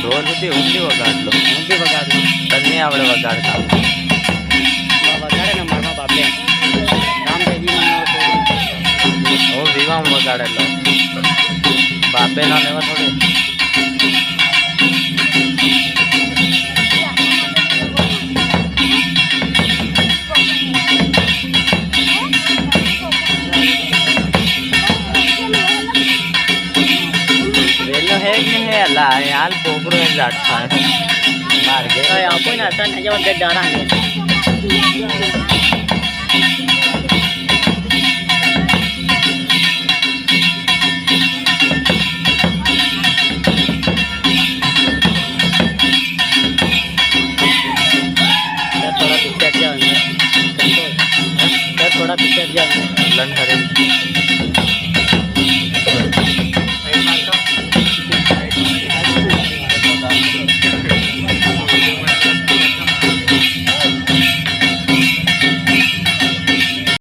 ઢોલ સુધી હું બી વગાડલો. હું બી વગાડું. તને આવડે વગાડતા? વગાડે ને મારા બાપે રામદેવીમાં હું વિવાહ વગાડેલો. બાપે ના લેવા થોડી. વેલો હે કે હે અલા યાર પોપડો એ જાટ થાય માર ગે આપો ને અસર ને જેવા ગડારા ને थोड़ा पिक्चर जाओ थोड़ा पिक्चर जाओ लन करे